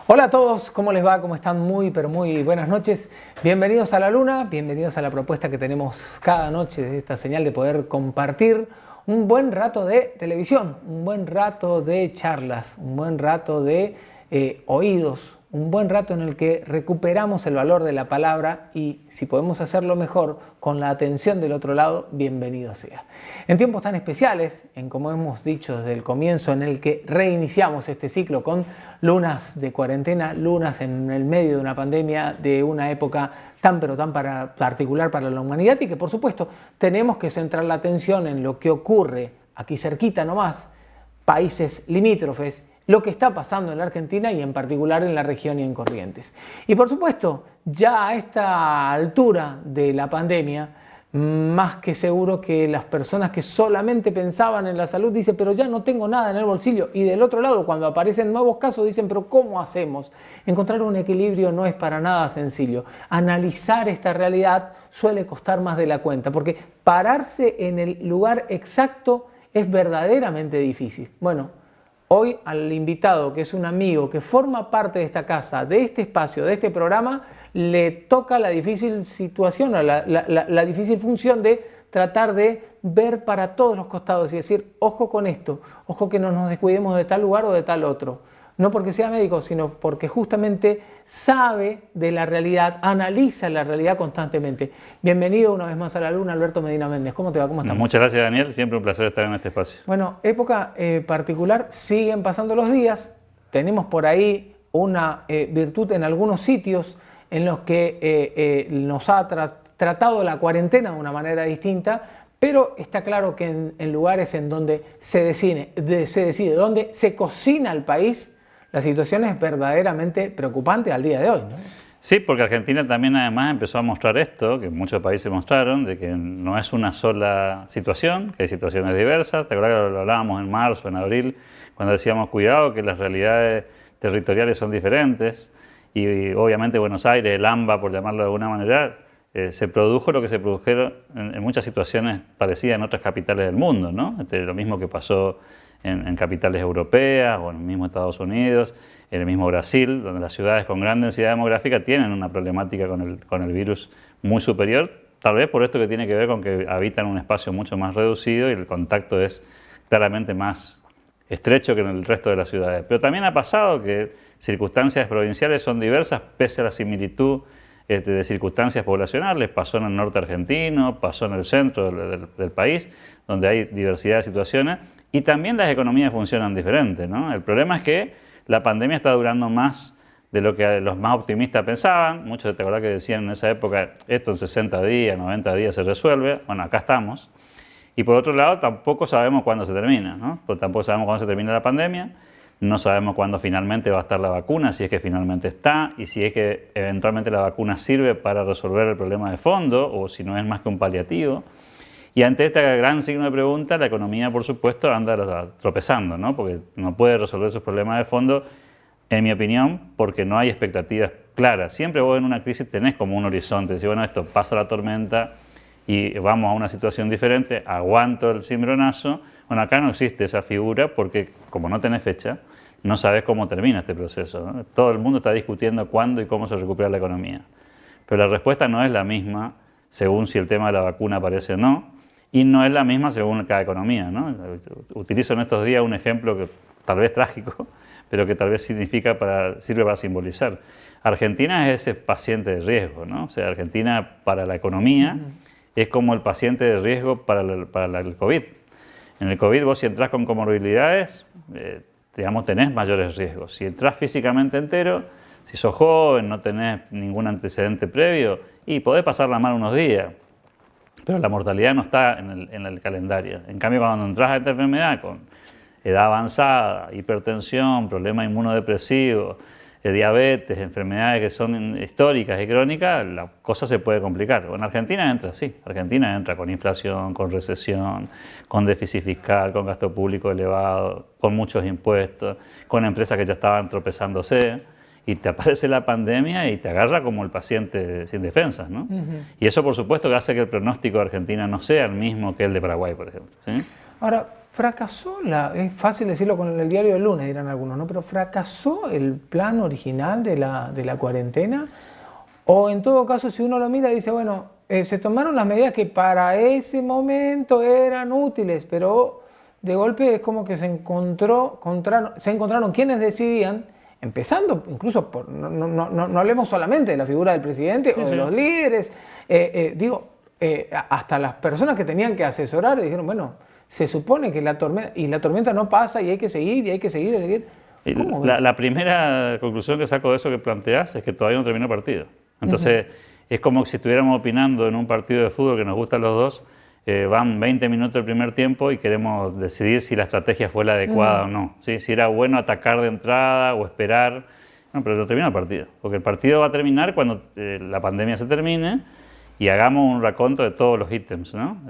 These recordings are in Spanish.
Hola a todos, ¿cómo les va? ¿Cómo están? Muy, pero muy buenas noches. Bienvenidos a La Luna, bienvenidos a la propuesta que tenemos cada noche de esta señal de poder compartir un buen rato de televisión, un buen rato de charlas, un buen rato de oídos, un buen rato en el que recuperamos el valor de la palabra y si podemos hacerlo mejor con la atención del otro lado, bienvenido sea. En tiempos tan especiales, en como hemos dicho desde el comienzo, en el que reiniciamos este ciclo con lunas de cuarentena, lunas en el medio de una pandemia, de una época tan pero tan particular para la humanidad y que por supuesto tenemos que centrar la atención en lo que ocurre aquí cerquita nomás, países limítrofes, lo que está pasando en la Argentina y en particular en la región y en Corrientes. Y por supuesto, ya a esta altura de la pandemia, más que seguro que las personas que solamente pensaban en la salud dicen, pero ya no tengo nada en el bolsillo. Y del otro lado, cuando aparecen nuevos casos, dicen, pero ¿cómo hacemos? Encontrar un equilibrio no es para nada sencillo. Analizar esta realidad suele costar más de la cuenta, porque pararse en el lugar exacto es verdaderamente difícil. Bueno, hoy al invitado, que es un amigo que forma parte de esta casa, de este espacio, de este programa, le toca la difícil situación, la difícil función de tratar de ver para todos los costados y decir, ojo con esto, ojo que no nos descuidemos de tal lugar o de tal otro. No porque sea médico, sino porque justamente sabe de la realidad, analiza la realidad constantemente. Bienvenido una vez más a La Luna, Alberto Medina Méndez. ¿Cómo te va? ¿Cómo estás? Muchas gracias, Daniel. Siempre un placer estar en este espacio. Bueno, época particular, siguen pasando los días. Tenemos por ahí una virtud en algunos sitios en los que nos ha tratado la cuarentena de una manera distinta, pero está claro que en lugares en donde se decide, donde se cocina el país, la situación es verdaderamente preocupante al día de hoy, ¿no? Sí, porque Argentina también además empezó a mostrar esto, que muchos países mostraron, de que no es una sola situación, que hay situaciones diversas. ¿Te acuerdas que lo hablábamos en marzo, en abril, cuando decíamos cuidado que las realidades territoriales son diferentes? Y obviamente Buenos Aires, el AMBA, por llamarlo de alguna manera, se produjo lo que se produjeron en muchas situaciones parecidas en otras capitales del mundo, ¿no? Lo mismo que pasó en capitales europeas o en el mismo Estados Unidos, en el mismo Brasil, donde las ciudades con gran densidad demográfica tienen una problemática con el virus muy superior, tal vez por esto que tiene que ver con que habitan un espacio mucho más reducido y el contacto es claramente más estrecho que en el resto de las ciudades. Pero también ha pasado que circunstancias provinciales son diversas pese a la similitud de circunstancias poblacionales. Pasó en el norte argentino, pasó en el centro del país, donde hay diversidad de situaciones. Y también las economías funcionan diferente, ¿no? El problema es que la pandemia está durando más de lo que los más optimistas pensaban. Muchos te acordás que decían en esa época, esto en 60 días, 90 días se resuelve. Bueno, acá estamos. Y por otro lado, tampoco sabemos cuándo se termina, ¿no? Pues tampoco sabemos cuándo se termina la pandemia. No sabemos cuándo finalmente va a estar la vacuna, si es que finalmente está, y si es que eventualmente la vacuna sirve para resolver el problema de fondo, o si no es más que un paliativo. Y ante este gran signo de pregunta, la economía, por supuesto, anda tropezando, ¿no? Porque no puede resolver sus problemas de fondo, en mi opinión, porque no hay expectativas claras. Siempre vos en una crisis tenés como un horizonte, decís, bueno, esto pasa la tormenta y vamos a una situación diferente, aguanto el cimbronazo. Bueno, acá no existe esa figura porque, como no tenés fecha, no sabés cómo termina este proceso, ¿no? Todo el mundo está discutiendo cuándo y cómo se recupera la economía. Pero la respuesta no es la misma según si el tema de la vacuna aparece o no. Y no es la misma según cada economía, ¿no? Utilizo en estos días un ejemplo que tal vez trágico, pero que tal vez sirve para simbolizar. Argentina es ese paciente de riesgo, ¿no? O sea, Argentina para la economía es como el paciente de riesgo para el COVID. En el COVID vos si entras con comorbilidades, digamos, tenés mayores riesgos. Si entras físicamente entero, si sos joven, no tenés ningún antecedente previo, y podés pasarla mal unos días. Pero la mortalidad no está en el calendario. En cambio, cuando entras a esta enfermedad con edad avanzada, hipertensión, problema inmunodepresivo, diabetes, enfermedades que son históricas y crónicas, la cosa se puede complicar. En Argentina entra así. Argentina entra con inflación, con recesión, con déficit fiscal, con gasto público elevado, con muchos impuestos, con empresas que ya estaban tropezándose. Y te aparece la pandemia y te agarra como el paciente sin defensas, ¿no? Y eso, por supuesto, que hace que el pronóstico de Argentina no sea el mismo que el de Paraguay, por ejemplo, ¿sí? Ahora, fracasó, es fácil decirlo con el diario del lunes, dirán algunos, ¿no? Pero fracasó el plan original de la cuarentena. O en todo caso, si uno lo mira, dice, bueno, se tomaron las medidas que para ese momento eran útiles, pero de golpe es como que se encontraron quienes decidían, empezando incluso por, no hablemos solamente de la figura del presidente o de los líderes, hasta las personas que tenían que asesorar dijeron, bueno, se supone que la tormenta no pasa y hay que seguir, y hay que seguir. La primera conclusión que saco de eso que planteas es que todavía no terminó el partido. Entonces, es como si estuviéramos opinando en un partido de fútbol que nos gustan los dos, van 20 minutos el primer tiempo y queremos decidir si la estrategia fue la adecuada o no. ¿Sí? Si era bueno atacar de entrada o esperar. No, pero no termina el partido. Porque el partido va a terminar cuando la pandemia se termine y hagamos un raconto de todos los ítems, ¿no?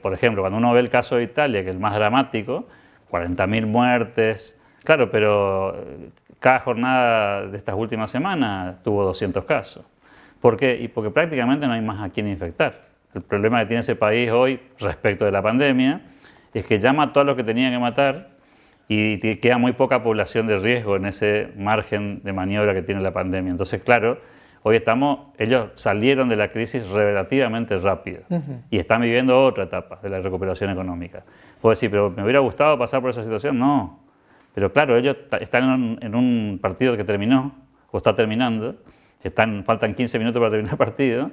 Por ejemplo, cuando uno ve el caso de Italia, que es el más dramático, 40.000 muertes. Claro, pero cada jornada de estas últimas semanas tuvo 200 casos. ¿Por qué? Y porque prácticamente no hay más a quién infectar. El problema que tiene ese país hoy respecto de la pandemia es que ya mató a los que tenía que matar y queda muy poca población de riesgo en ese margen de maniobra que tiene la pandemia. Entonces, claro, hoy ellos salieron de la crisis relativamente rápido y están viviendo otra etapa de la recuperación económica. Puedo decir, pero ¿me hubiera gustado pasar por esa situación? No. Pero claro, ellos están en un partido que terminó o está terminando. Faltan 15 minutos para terminar el partido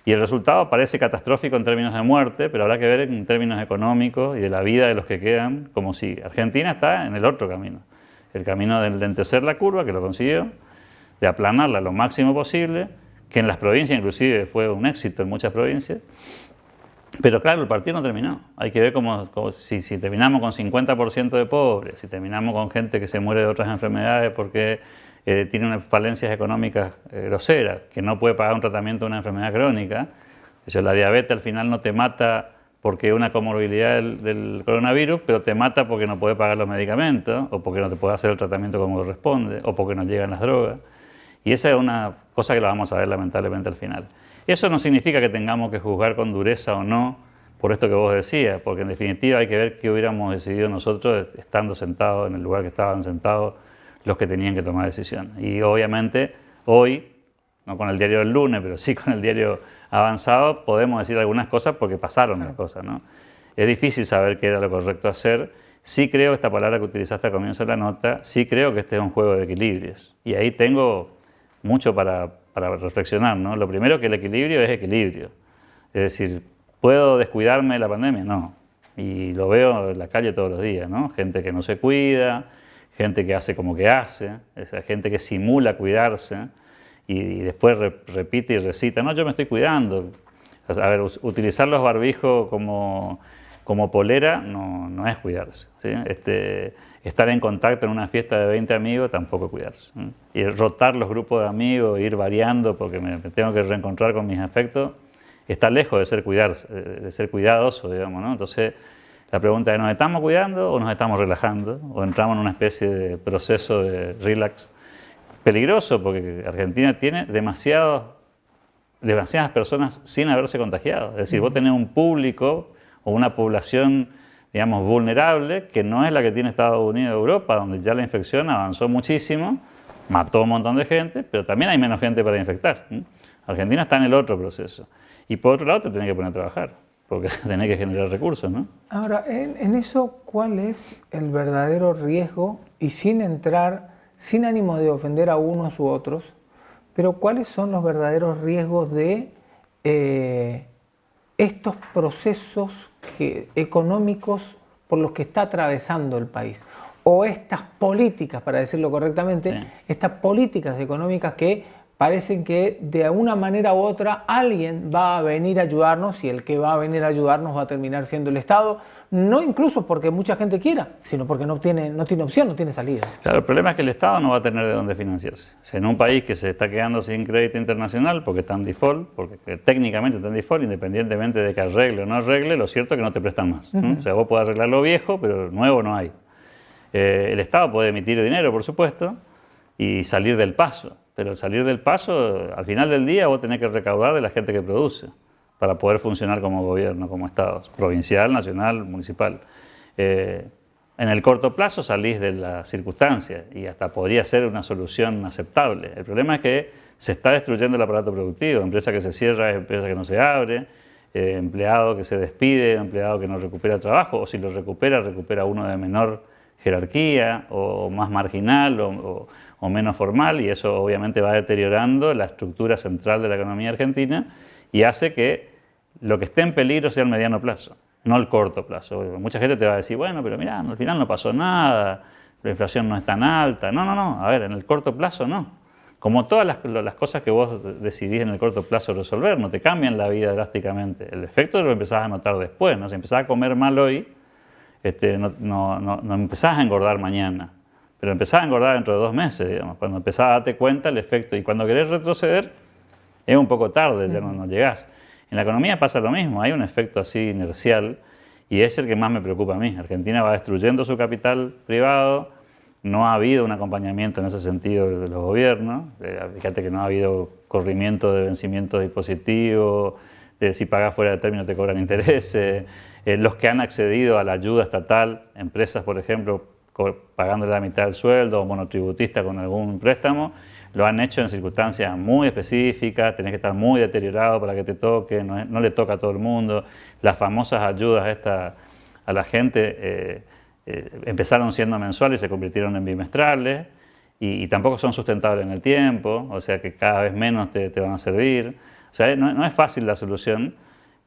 y el resultado parece catastrófico en términos de muerte, pero habrá que ver en términos económicos y de la vida de los que quedan, como si Argentina está en el otro camino, el camino de lentecer la curva, que lo consiguió, de aplanarla lo máximo posible, que en las provincias inclusive fue un éxito en muchas provincias, pero claro, el partido no terminó. Hay que ver si terminamos con 50% de pobres, si terminamos con gente que se muere de otras enfermedades porque tiene unas falencias económicas groseras, que no puede pagar un tratamiento de una enfermedad crónica. La diabetes al final no te mata porque es una comorbilidad del coronavirus, pero te mata porque no puede pagar los medicamentos, o porque no te puede hacer el tratamiento como corresponde, o porque no llegan las drogas. Y esa es una cosa que la vamos a ver lamentablemente al final. Eso no significa que tengamos que juzgar con dureza o no por esto que vos decías, porque en definitiva hay que ver qué hubiéramos decidido nosotros estando sentados en el lugar que estaban sentados los que tenían que tomar decisiones. Y obviamente hoy, no con el diario del lunes, pero sí con el diario avanzado, podemos decir algunas cosas porque pasaron las cosas, ¿no? Es difícil saber qué era lo correcto hacer. Sí creo, esta palabra que utilizaste al comienzo de la nota, sí creo que este es un juego de equilibrios. Y ahí tengo mucho para reflexionar, ¿no? Lo primero, que el equilibrio es equilibrio. Es decir, ¿puedo descuidarme de la pandemia? No. Y lo veo en la calle todos los días, ¿no? Gente que no se cuida, gente que hace como que hace, esa gente que simula cuidarse y después repite y recita, no, yo me estoy cuidando. A ver, utilizar los barbijos como polera no es cuidarse, ¿sí? Estar en contacto en una fiesta de 20 amigos tampoco es cuidarse, ¿sí? Y rotar los grupos de amigos, ir variando porque me tengo que reencontrar con mis afectos, está lejos de ser cuidadoso, digamos, ¿no? Entonces, la pregunta es, ¿nos estamos cuidando o nos estamos relajando? ¿O entramos en una especie de proceso de relax peligroso? Porque Argentina tiene demasiadas personas sin haberse contagiado. Es decir, vos tenés un público o una población, digamos, vulnerable, que no es la que tiene Estados Unidos o Europa, donde ya la infección avanzó muchísimo, mató un montón de gente, pero también hay menos gente para infectar. Argentina está en el otro proceso. Y por otro lado te tenés que poner a trabajar, porque tenés que generar recursos, ¿no? Ahora, en eso, ¿cuál es el verdadero riesgo? Y sin sin ánimo de ofender a unos u otros, pero ¿cuáles son los verdaderos riesgos de estos procesos económicos por los que está atravesando el país? O estas políticas, para decirlo correctamente, sí, estas políticas económicas que parecen que de una manera u otra alguien va a venir a ayudarnos y el que va a venir a ayudarnos va a terminar siendo el Estado, no incluso porque mucha gente quiera, sino porque no tiene opción, no tiene salida. Claro, el problema es que el Estado no va a tener de dónde financiarse. O sea, en un país que se está quedando sin crédito internacional porque está en default, porque técnicamente está en default, independientemente de que arregle o no arregle, lo cierto es que no te prestan más. O sea, vos podés arreglar lo viejo, pero nuevo no hay. El Estado puede emitir dinero, por supuesto, y salir del paso. Pero al salir del paso, al final del día vos tenés que recaudar de la gente que produce para poder funcionar como gobierno, como Estado, provincial, nacional, municipal. En el corto plazo salís de la circunstancia y hasta podría ser una solución aceptable. El problema es que se está destruyendo el aparato productivo, empresa que se cierra, empresa que no se abre, empleado que se despide, empleado que no recupera trabajo, o si lo recupera, recupera uno de menor jerarquía o más marginal o menos formal, y eso obviamente va deteriorando la estructura central de la economía argentina y hace que lo que esté en peligro sea el mediano plazo, no el corto plazo. Mucha gente te va a decir, bueno, pero mira, al final no pasó nada, la inflación no es tan alta. No, no, no, a ver, en el corto plazo no. Como todas las cosas que vos decidís en el corto plazo resolver, no te cambian la vida drásticamente. El efecto lo empezás a notar después, ¿no? Si empezás a comer mal hoy, no empezás a engordar mañana, pero empezás a engordar dentro de 2 meses, digamos, cuando empezás a darte cuenta el efecto. Y cuando querés retroceder, es un poco tarde, ya no llegás. En la economía pasa lo mismo, hay un efecto así inercial y es el que más me preocupa a mí. Argentina va destruyendo su capital privado, no ha habido un acompañamiento en ese sentido de los gobiernos. Fíjate que no ha habido corrimiento de vencimiento de dispositivos, si pagas fuera de término te cobran intereses. Los que han accedido a la ayuda estatal, empresas por ejemplo, pagando la mitad del sueldo o monotributistas con algún préstamo, lo han hecho en circunstancias muy específicas, tenés que estar muy deteriorado para que te toque, no le toca a todo el mundo. Las famosas ayudas a la gente empezaron siendo mensuales y se convirtieron en bimestrales y tampoco son sustentables en el tiempo, o sea que cada vez menos te van a servir. O sea, no es fácil la solución,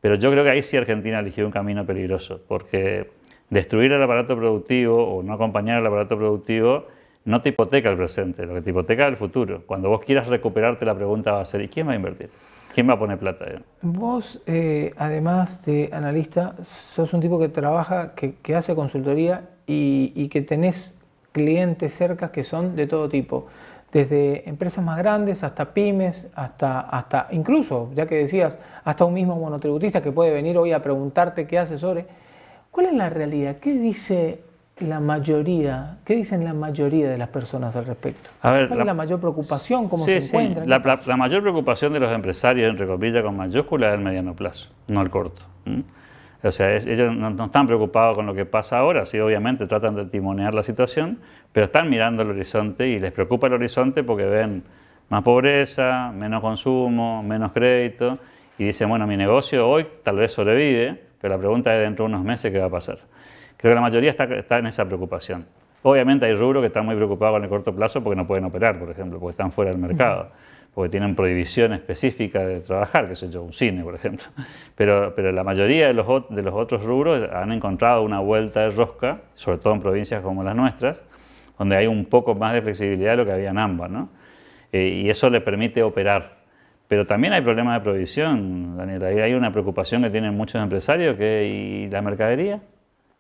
pero yo creo que ahí sí Argentina eligió un camino peligroso, porque destruir el aparato productivo o no acompañar el aparato productivo no te hipoteca el presente, lo que te hipoteca es el futuro. Cuando vos quieras recuperarte, la pregunta va a ser, ¿y quién va a invertir? ¿Quién va a poner plata? Vos, además de analista, sos un tipo que trabaja, que hace consultoría y que tenés clientes cerca que son de todo tipo. Desde empresas más grandes hasta pymes, hasta incluso, ya que decías, hasta un mismo monotributista que puede venir hoy a preguntarte qué asesore. ¿Cuál es la realidad? ¿Qué dice la mayoría, qué dicen la mayoría de las personas al respecto? A ver, ¿Cuál es la mayor preocupación? ¿Cómo sí, se encuentran? La mayor preocupación de los empresarios, entre comillas con mayúsculas, es el mediano plazo, no el corto. O sea, ellos no están preocupados con lo que pasa ahora, sí, obviamente tratan de timonear la situación, pero están mirando el horizonte y les preocupa el horizonte porque ven más pobreza, menos consumo, menos crédito y dicen, bueno, mi negocio hoy tal vez sobrevive, pero la pregunta es dentro de unos meses qué va a pasar. Creo que la mayoría está en esa preocupación. Obviamente hay rubros que están muy preocupados con el corto plazo porque no pueden operar, por ejemplo, porque están fuera del mercado, porque tienen prohibición específica de trabajar, qué sé yo, un cine, por ejemplo. Pero la mayoría de los otros rubros han encontrado una vuelta de rosca, sobre todo en provincias como las nuestras, donde hay un poco más de flexibilidad de lo que había en ambas, ¿no? Y eso le permite operar. Pero también hay problemas de provisión, Daniel. Hay una preocupación que tienen muchos empresarios, ¿y la mercadería?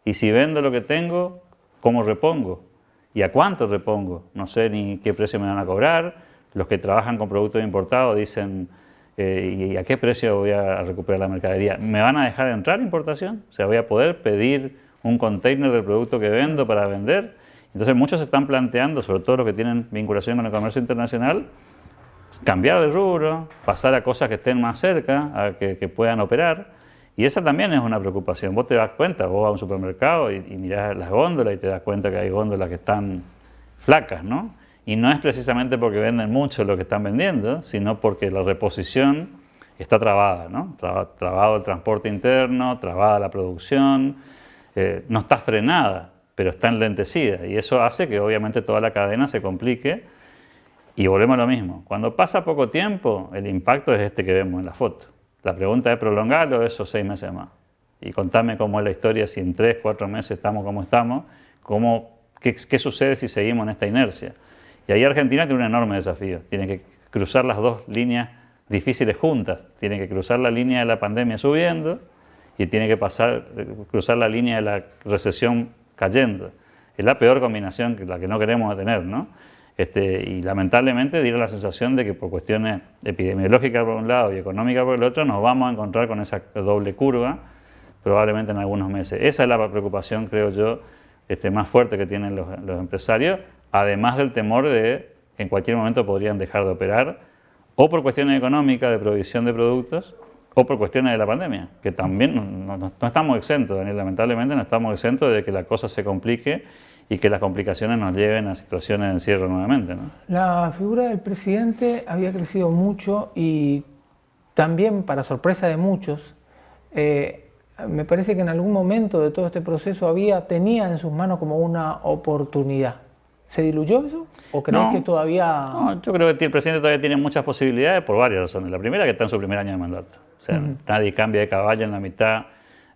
Y si vendo lo que tengo, ¿cómo repongo? ¿Y a cuánto repongo? No sé ni qué precio me van a cobrar. Los que trabajan con productos importados dicen, ¿y a qué precio voy a recuperar la mercadería? ¿Me van a dejar entrar importación? O sea, ¿voy a poder pedir un container del producto que vendo para vender? Entonces muchos se están planteando, sobre todo los que tienen vinculación con el comercio internacional, cambiar de rubro, pasar a cosas que estén más cerca, a que puedan operar. Y esa también es una preocupación. Vos te das cuenta, vos vas a un supermercado y mirás las góndolas y te das cuenta que hay góndolas que están flacas, ¿no? Y no es precisamente porque venden mucho lo que están vendiendo, sino porque la reposición está trabada, ¿no? Trabado el transporte interno, trabada la producción, no está frenada, pero está enlentecida. Y eso hace que obviamente toda la cadena se complique. Y volvemos a lo mismo. Cuando pasa poco tiempo, el impacto es este que vemos en la foto. La pregunta es prolongarlo esos 6 meses más. Y contame cómo es la historia, si en 3, 4 meses estamos como estamos, qué sucede si seguimos en esta inercia. Y ahí Argentina tiene un enorme desafío. Tiene que cruzar las dos líneas difíciles juntas. Tiene que cruzar la línea de la pandemia subiendo y tiene que cruzar la línea de la recesión cayendo. Es la peor combinación, la que no queremos tener, ¿no? Y lamentablemente diera la sensación de que por cuestiones epidemiológicas por un lado y económicas por el otro nos vamos a encontrar con esa doble curva probablemente en algunos meses. Esa es la preocupación, creo yo, más fuerte que tienen los empresarios, además del temor de que en cualquier momento podrían dejar de operar o por cuestiones económicas de provisión de productos o por cuestiones de la pandemia, que también no estamos exentos, Daniel, lamentablemente no estamos exentos de que la cosa se complique y que las complicaciones nos lleven a situaciones de encierro nuevamente, ¿no? La figura del presidente había crecido mucho y también, para sorpresa de muchos, me parece que en algún momento de todo este proceso tenía en sus manos como una oportunidad. ¿Se diluyó eso? ¿O crees que todavía...? No, yo creo que el presidente todavía tiene muchas posibilidades por varias razones. La primera, que está en su primer año de mandato. O sea, nadie cambia de caballo en la mitad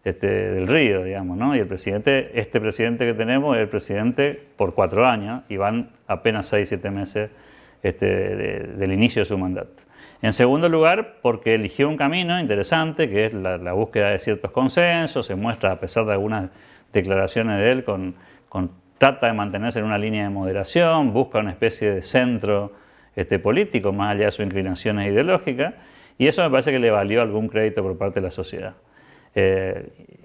del río, digamos, ¿no? Y este presidente que tenemos es el presidente por 4 años y van apenas 6, 7 meses del inicio de su mandato. En segundo lugar, porque eligió un camino interesante, que es la búsqueda de ciertos consensos, se muestra, a pesar de algunas declaraciones de él, trata de mantenerse en una línea de moderación, busca una especie de centro político, más allá de sus inclinaciones ideológicas, y eso me parece que le valió algún crédito por parte de la sociedad.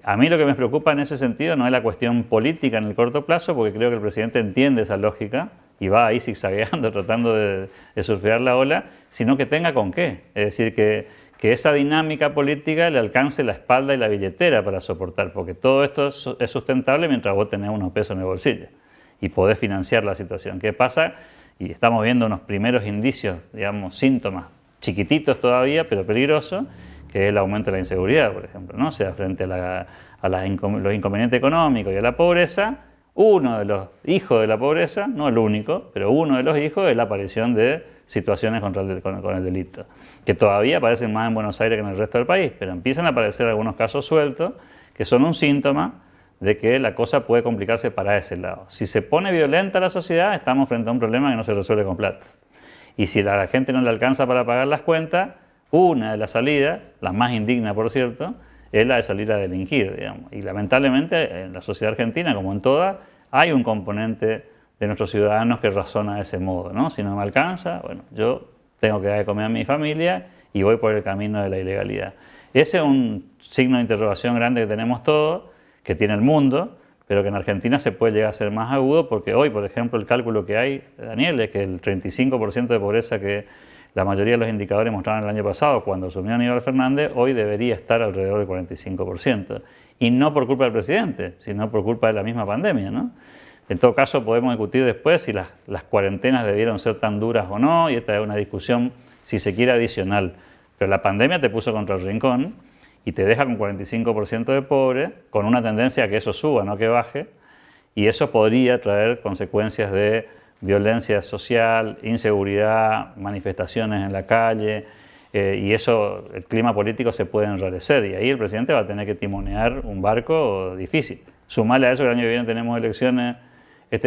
A mí lo que me preocupa en ese sentido no es la cuestión política en el corto plazo, porque creo que el presidente entiende esa lógica y va ahí zigzagueando, tratando de surfear la ola, sino que tenga con qué. Es decir, que esa dinámica política le alcance la espalda y la billetera para soportar, porque todo esto es sustentable mientras vos tenés unos pesos en el bolsillo y podés financiar la situación. ¿Qué pasa? Y estamos viendo unos primeros indicios, digamos, síntomas chiquititos todavía, pero peligrosos, que es el aumento de la inseguridad, por ejemplo, ¿no? O sea, frente a los inconvenientes económicos y a la pobreza, uno de los hijos de la pobreza, no el único, pero uno de los hijos es la aparición de situaciones con el delito, que todavía aparecen más en Buenos Aires que en el resto del país, pero empiezan a aparecer algunos casos sueltos que son un síntoma de que la cosa puede complicarse para ese lado. Si se pone violenta la sociedad, estamos frente a un problema que no se resuelve con plata. Y si a la gente no le alcanza para pagar las cuentas, una de las salidas, la más indigna por cierto, es la de salir a delinquir, digamos. Y lamentablemente en la sociedad argentina, como en todas, hay un componente de nuestros ciudadanos que razona de ese modo, ¿no? Si no me alcanza, bueno, yo tengo que dar de comer a mi familia y voy por el camino de la ilegalidad. Ese es un signo de interrogación grande que tenemos todos, que tiene el mundo, pero que en Argentina se puede llegar a ser más agudo, porque hoy, por ejemplo, el cálculo que hay, Daniel, es que el 35% de pobreza que la mayoría de los indicadores mostraron el año pasado, cuando asumió Aníbal Fernández, hoy debería estar alrededor del 45%. Y no por culpa del presidente, sino por culpa de la misma pandemia, ¿no? En todo caso, podemos discutir después si las cuarentenas debieron ser tan duras o no, y esta es una discusión, si se quiere, adicional. Pero la pandemia te puso contra el rincón y te deja con 45% de pobres, con una tendencia a que eso suba, no que baje, y eso podría traer consecuencias de violencia social, inseguridad, manifestaciones en la calle, y eso, el clima político se puede enrarecer, y ahí el presidente va a tener que timonear un barco difícil. Sumarle a eso que el año que viene tenemos elecciones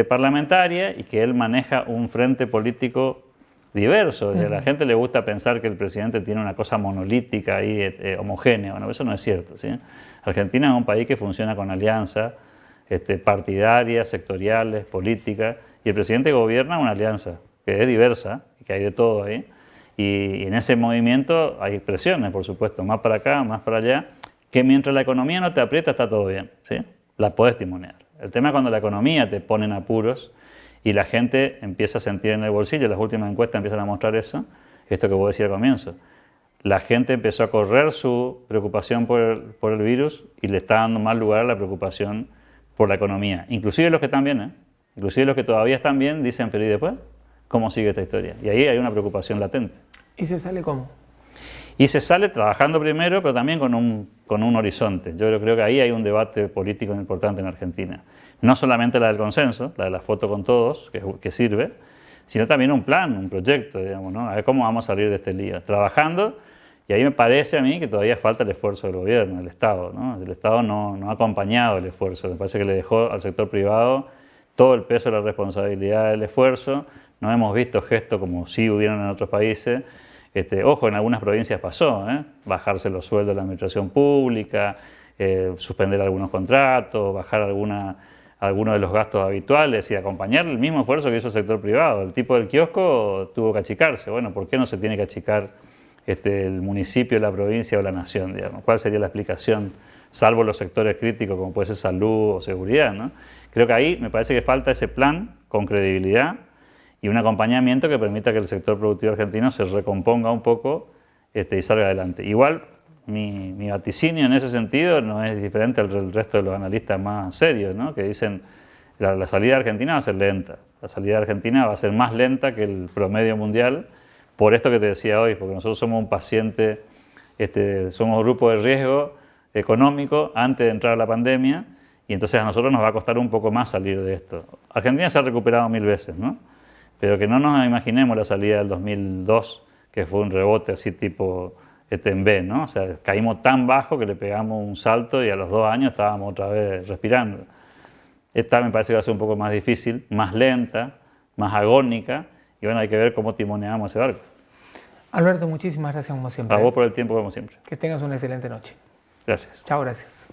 parlamentarias y que él maneja un frente político diverso. A la gente le gusta pensar que el presidente tiene una cosa monolítica y homogénea. Bueno, eso no es cierto, ¿sí? Argentina es un país que funciona con alianzas partidarias, sectoriales, políticas, y el presidente gobierna una alianza que es diversa, que hay de todo ahí, y en ese movimiento hay presiones, por supuesto, más para acá, más para allá, que mientras la economía no te aprieta está todo bien, ¿sí? La podés timonear. El tema es cuando la economía te pone en apuros y la gente empieza a sentir en el bolsillo, las últimas encuestas empiezan a mostrar eso, esto que vos decías al comienzo. La gente empezó a correr su preocupación por el virus y le está dando más lugar a la preocupación por la economía. Inclusive los que están bien, inclusive los que todavía están bien dicen, pero ¿y después? ¿Cómo sigue esta historia? Y ahí hay una preocupación latente. ¿Y se sale cómo? Y se sale trabajando primero, pero también con un horizonte. Yo creo que ahí hay un debate político importante en Argentina. No solamente la del consenso, la de la foto con todos, que sirve, sino también un plan, un proyecto, digamos, ¿no? A ver cómo vamos a salir de este lío. Trabajando, y ahí me parece a mí que todavía falta el esfuerzo del gobierno, del Estado, ¿no? El Estado no ha acompañado el esfuerzo. Me parece que le dejó al sector privado todo el peso de la responsabilidad del esfuerzo. No hemos visto gestos como sí hubieron en otros países. Ojo, en algunas provincias pasó, bajarse los sueldos de la administración pública, suspender algunos contratos, bajar algunos de los gastos habituales y acompañar el mismo esfuerzo que hizo el sector privado. El tipo del kiosco tuvo que achicarse. Bueno, ¿por qué no se tiene que achicar el municipio, la provincia o la nación, digamos? ¿Cuál sería la explicación, salvo los sectores críticos como puede ser salud o seguridad, ¿no? Creo que ahí me parece que falta ese plan con credibilidad y un acompañamiento que permita que el sector productivo argentino se recomponga un poco y salga adelante. Igual, mi vaticinio en ese sentido no es diferente al resto de los analistas más serios, ¿no? Que dicen la salida de Argentina va a ser lenta. La salida de Argentina va a ser más lenta que el promedio mundial, por esto que te decía hoy, porque nosotros somos un paciente, somos un grupo de riesgo económico antes de entrar a la pandemia, y entonces a nosotros nos va a costar un poco más salir de esto. Argentina se ha recuperado 1000 veces, ¿no? Pero que no nos imaginemos la salida del 2002, que fue un rebote así tipo en B, ¿no? O sea, caímos tan bajo que le pegamos un salto y a los 2 años estábamos otra vez respirando. Esta me parece que va a ser un poco más difícil, más lenta, más agónica, y bueno, hay que ver cómo timoneamos ese barco. Alberto, muchísimas gracias como siempre. A vos por el tiempo como siempre. Que tengas una excelente noche. Gracias. Chao, gracias.